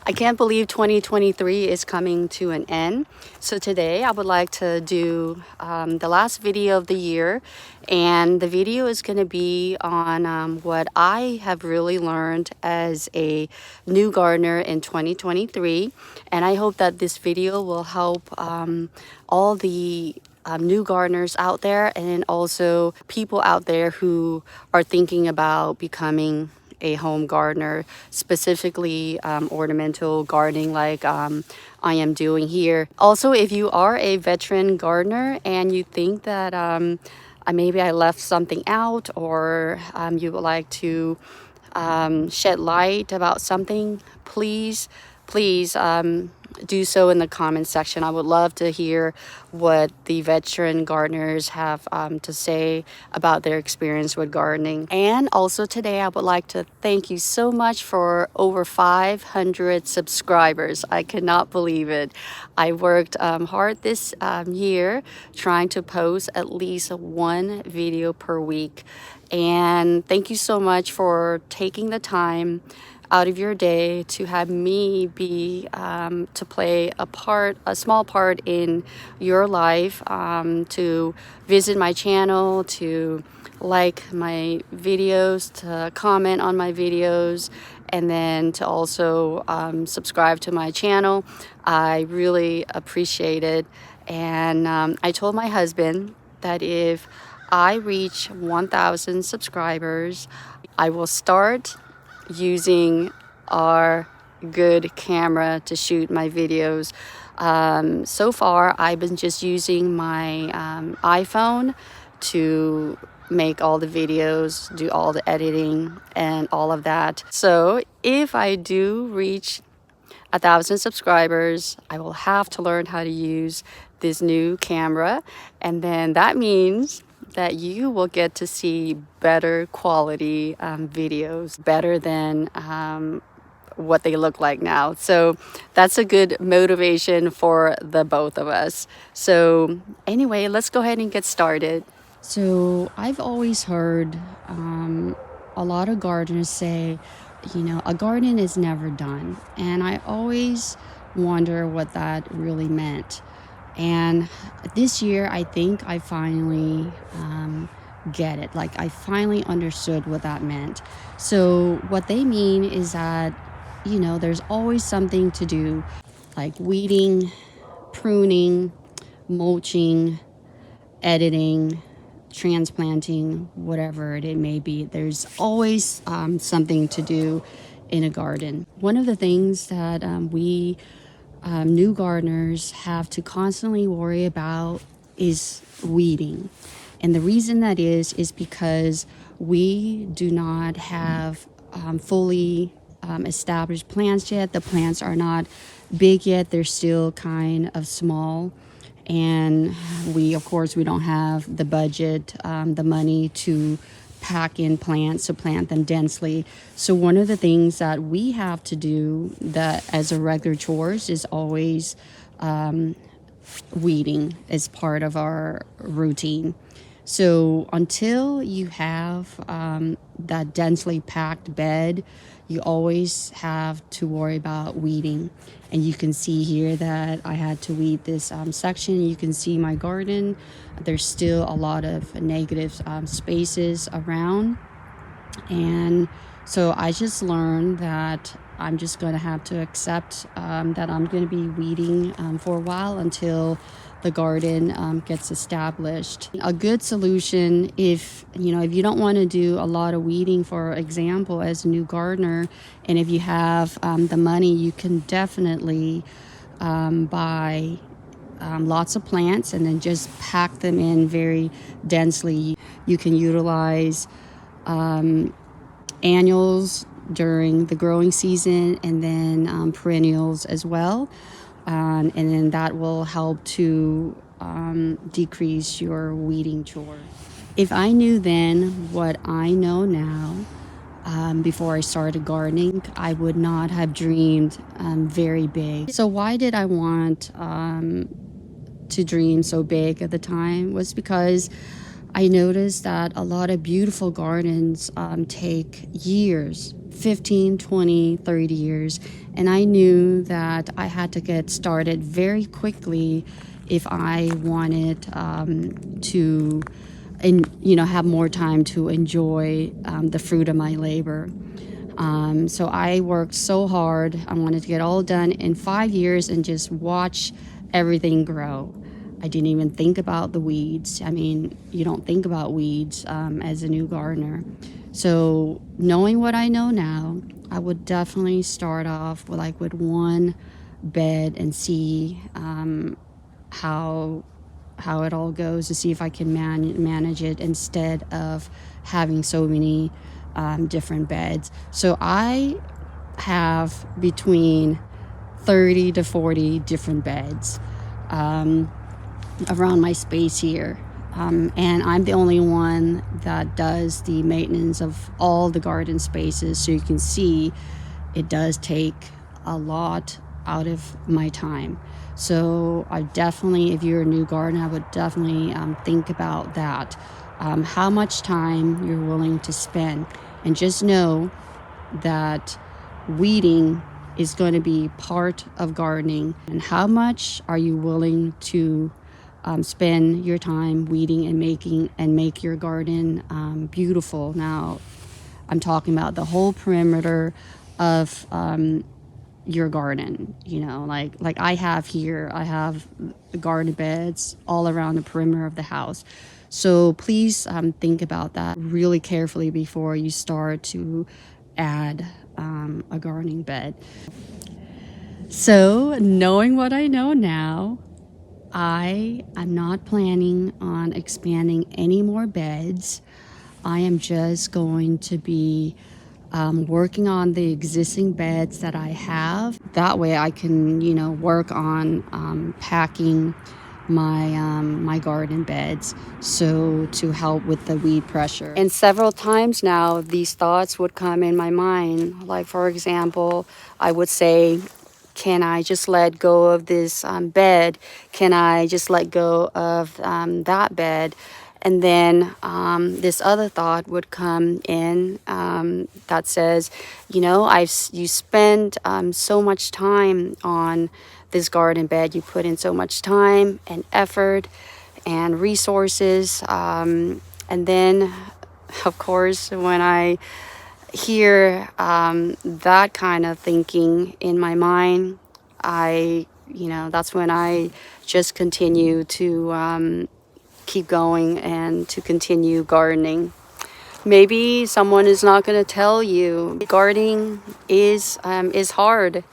I can't believe 2023 is coming to an end. So today I would like to do the last video of the year, and the video is going to be on what I have really learned as a new gardener in 2023. And I hope that this video will help all the new gardeners out there, and then also people out there who are thinking about becoming a home gardener, specifically ornamental gardening like I am doing here. Also, if you are a veteran gardener and you think that maybe I left something out, or you would like to shed light about something, please do so in the comment section. I would love to hear what the veteran gardeners have to say about their experience with gardening. And also today I would like to thank you so much for over 500 subscribers. I cannot believe it. I worked hard this year trying to post at least one video per week. And thank you so much for taking the time out of your day to have me be to play a small part in your life, to visit my channel, to like my videos, to comment on my videos, and then to also subscribe to my channel. I really appreciate it. And I told my husband that if I reach 1,000 subscribers, I will start using our good camera to shoot my videos. So far, I've been just using my iPhone to make all the videos, do all the editing and all of that. So if I do reach 1,000 subscribers, I will have to learn how to use this new camera, and then that means that you will get to see better quality videos, better than what they look like now. So that's a good motivation for the both of us. So anyway, let's go ahead and get started. So I've always heard a lot of gardeners say, a garden is never done. And I always wonder what that really meant. And this year, I think I finally get it. Like, I finally understood what that meant. So what they mean is that, there's always something to do, like weeding, pruning, mulching, editing, transplanting, whatever it may be. There's always something to do in a garden. One of the things that we new gardeners have to constantly worry about is weeding. And the reason that is because we do not have fully established plants yet. The plants are not big yet. They're still kind of small. And of course, we don't have the budget, the money to pack in plants, to plant them densely. So one of the things that we have to do that as a regular chores is always weeding as part of our routine. So until you have that densely packed bed, you always have to worry about weeding. And you can see here that I had to weed this section. You can see my garden. There's still a lot of negative spaces around. And so I just learned that I'm just going to have to accept that I'm going to be weeding for a while until the garden gets established. A good solution, if you don't want to do a lot of weeding, for example, as a new gardener, and if you have the money, you can definitely buy lots of plants and then just pack them in very densely. You can utilize annuals during the growing season, and then perennials as well. And then that will help to decrease your weeding chore. If I knew then what I know now, before I started gardening, I would not have dreamed very big. So why did I want to dream so big at the time? Was because I noticed that a lot of beautiful gardens take years, 15, 20, 30 years. And I knew that I had to get started very quickly if I wanted to, and have more time to enjoy the fruit of my labor. So I worked so hard. I wanted to get all done in 5 years and just watch everything grow. I didn't even think about the weeds. I mean, you don't think about weeds as a new gardener. So knowing what I know now, I would definitely start off with one bed and see how it all goes, to see if I can manage it instead of having so many different beds. So I have between 30 to 40 different beds around my space here. And I'm the only one that does the maintenance of all the garden spaces. So you can see it does take a lot out of my time. So I definitely, if you're a new gardener, I would definitely think about that. How much time you're willing to spend. And just know that weeding is going to be part of gardening. And how much are you willing to spend your time weeding and make your garden beautiful? Now, I'm talking about the whole perimeter of your garden. Like I have here, I have garden beds all around the perimeter of the house. So please think about that really carefully before you start to add a gardening bed. So knowing what I know now, I am not planning on expanding any more beds. I am just going to be working on the existing beds that I have. That way I can, work on packing my garden beds, so to help with the weed pressure. And several times now these thoughts would come in my mind. Like, for example, I would say, can I just let go of this bed? Can I just let go of that bed? And then this other thought would come in that says, you spend so much time on this garden bed. You put in so much time and effort and resources. And then, of course, when I hear that kind of thinking in my mind, that's when I just continue to keep going and to continue gardening. Maybe someone is not going to tell you gardening is hard.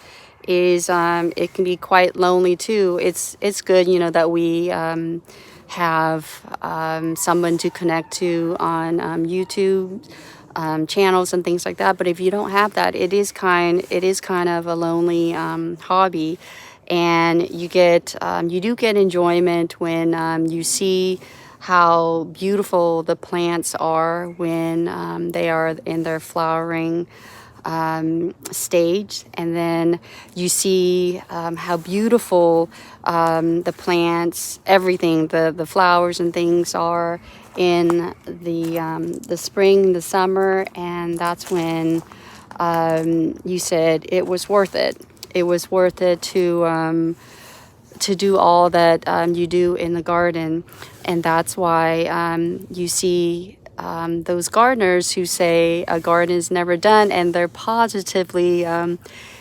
It can be quite lonely too. It's good, that we have someone to connect to on YouTube channels and things like that. But if you don't have that, it is kind of a lonely hobby. And you do get enjoyment when you see how beautiful the plants are when they are in their flowering stage. And then you see how beautiful the plants, everything, the flowers and things are in the spring, the summer. And that's when you said it was worth it. It was worth it to do all that you do in the garden. And that's why you see those gardeners who say a garden is never done, and they're positively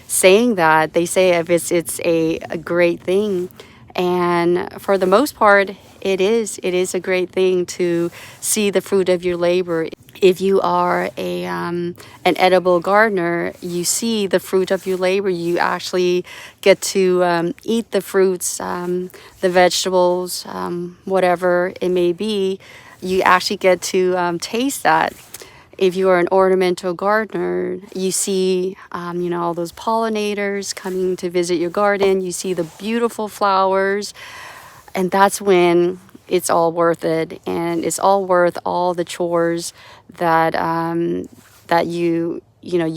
saying that. They say if it's a great thing. And for the most part, it is a great thing to see the fruit of your labor. If you are an edible gardener, you see the fruit of your labor. You actually get to eat the fruits, the vegetables, whatever it may be. You actually get to taste that. If you are an ornamental gardener, you see, all those pollinators coming to visit your garden. You see the beautiful flowers, and that's when it's all worth it, and it's all worth all the chores that you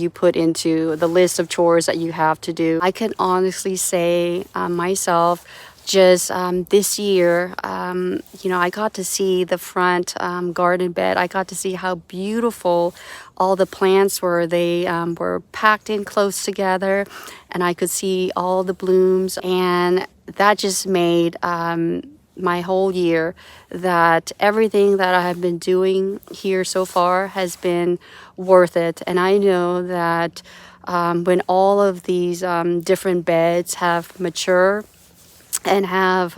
put into the list of chores that you have to do. I can honestly say myself, just this year, you know, I got to see the front garden bed. I got to see how beautiful all the plants were. They were packed in close together, and I could see all the blooms, and that just made my whole year, that everything that I have been doing here so far has been worth it. And I know that when all of these different beds have mature and have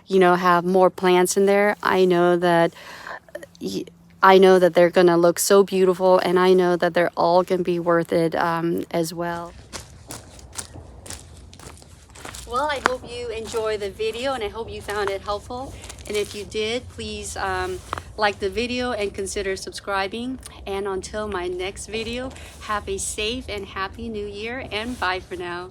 you know, have more plants in there, I know that they're gonna look so beautiful, and I know that they're all gonna be worth it as well. Well, I hope you enjoy the video, and I hope you found it helpful. And if you did, please like the video and consider subscribing. And until my next video, have a safe and happy new year, and bye for now.